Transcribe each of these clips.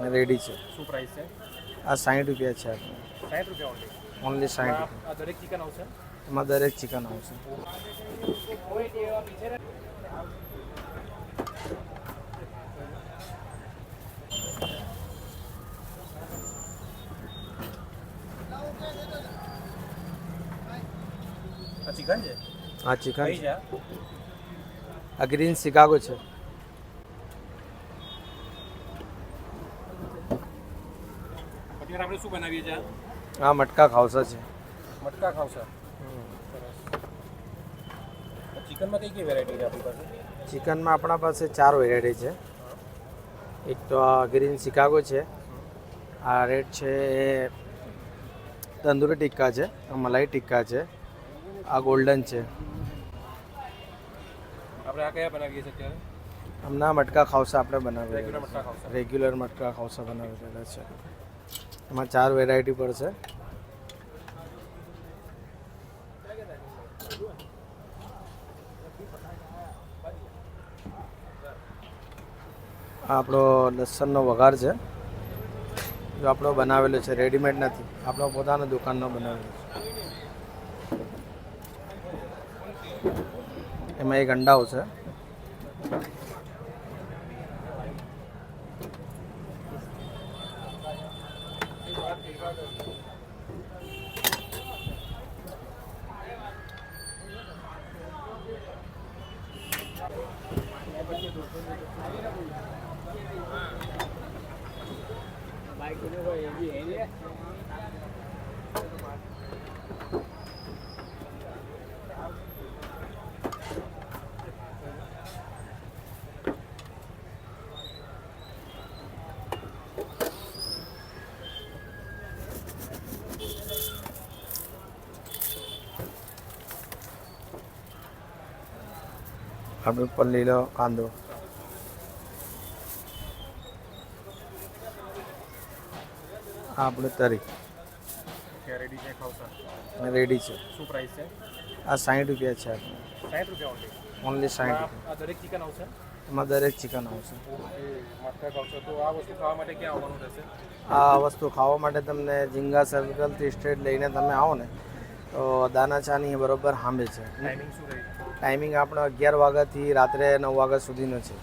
Ready છે. શું price છે? આ 60 રૂપિયા છે. 60 રૂપિયા ઓનલી 60 આ રૂપિયા. દરેક ચિકન આવશે? એમાં દરેક ચિકન આવશે. આ ચિકન છે? આ ચિકન કઈ છે. છે? આ ગ્રીન શિકાગો છે. અત્યારે આપણે શું બનાવીએ છીએ? આ મટકા ખાવસા છે. મટકા ખાવસા. ચિકનમાં કઈ કઈ વેરાયટી છે આપણી પાસે? ચિકનમાં આપણા પાસે 4 વેરાયટી છે. એક તો આ ગ્રીન શિકાગો છે. આ રેડ છે એ તંદૂરી ટિક્કા છે. આ મલાઈ ટિક્કા છે. આ ગોલ્ડન છે. આપણે આ કયા બનાવીએ છીએ અત્યારે? હમણાં મટકા ખાવસા આપણે બનાવી રેગ્યુલર મટકા ખાવસા. રેગ્યુલર મટકા ખાવસા બનાવેલા છે. એમાં 4 વેરાયટી પડશે. આ આપણો લસણનો વઘાર છે. જો આપણો બનાવેલો છે, રેડીમેડ નથી. આપણો પોતાનો દુકાનનો બનાવેલો છે. એમાં એક અંડાઓ છે. આપણે ઉપર લીલો કાંદો. આ આપણે તરી રેડી છે ખાવસા? રેડી છે. શું પ્રાઇસ છે? આ 60 રૂપિયા છે. 60 રૂપિયા ઓનલી 60 રૂપિયા. આ દરેક ચિકન આવશે? એમાં દરેક ચિકન આવશે. મટકા ખાવસા. તો આ વસ્તુ ખાવા માટે ક્યાં આવવાનું રહેશે? આ વસ્તુ ખાવા માટે તમને ઝીંગા સર્કલથી સ્ટ્રેટ લઈને તમે આવો ને તો દાના ચાની બરોબર સામે છે. ટાઈમિંગ શું રહી? ટાઈમિંગ આપણો 11 વાગ્યાથી રાત્રે 9 વાગ્યા સુધીનો છે.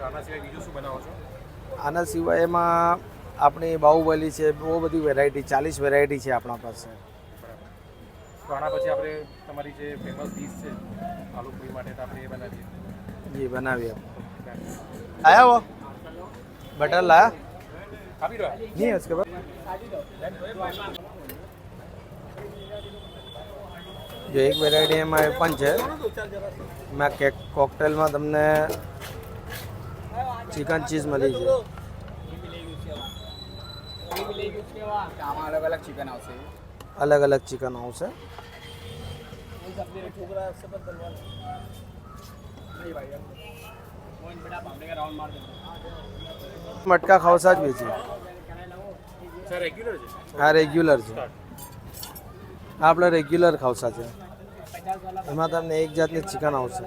આના સિવાય બીજું શું બનાવો છો? આના સિવાય એમાં આપણી બાહુબલી છે. બહુ બધી વેરાયટી, 40 વેરાયટી છે આપણા પાસે. તો આના પછી આપણે તમારી જે ફેમસ ડીશ છે આલુ પૂરી માટે તો આપણે એ બનાવીએ. જી બનાવીએ. આયા હો બટર લાયા આપી દો. નહીં હશે ખબર. જો એક વેરાયટી એમાં એ પણ છે. એમાં કેક કોકટેલમાં તમને ચિકન ચીઝ મળી છે. આમાં અલગ અલગ ચિકન આવશે. અલગ અલગ ચિકન આવશે. મટકા ખાવસા જ વેચી. સર રેગ્યુલર છે? આ રેગ્યુલર છે. આ આપણે રેગ્યુલર ખાવસા છે. એમાં તમને એક જાતની ચિકન આવશે.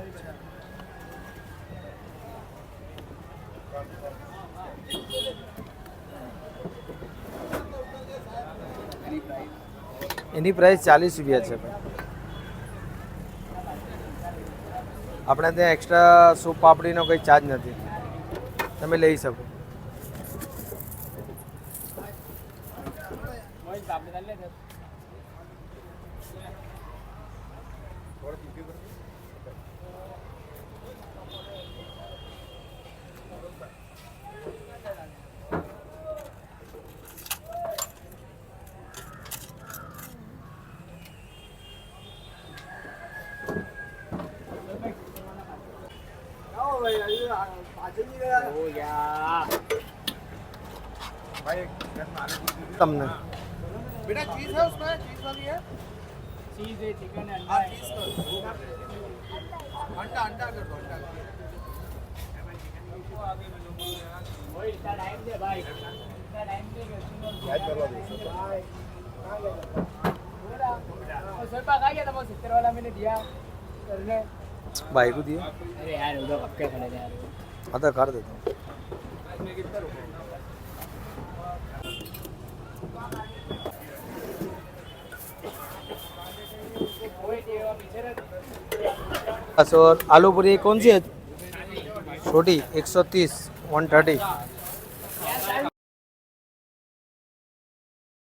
એની પ્રાઇસ 40 રૂપિયા છે. આપણે ત્યાં એક્સ્ટ્રા સૂપ પાપડીનો કંઈ ચાર્જ નથી. તમે લઈ શકો. તમને बेटा चीज है उसमें? चीज वाली है? चीज है, चिकन है, अंडा है। चीज कर दो। अंडा अंडा कर दो, अंडा। वही इतना टाइम दे भाई, इतना टाइम दे याद करवा दो भाई। और स्वयंपाक आ गया था, वो 70 वाला मैंने दिया करने। भाई को दिए? अरे यार उधर पक्के खड़े थे यार। हाँ तो कर देता हूँ। कितना रुपए? बस और आलू पूरी कौन सी है छोटी 130 130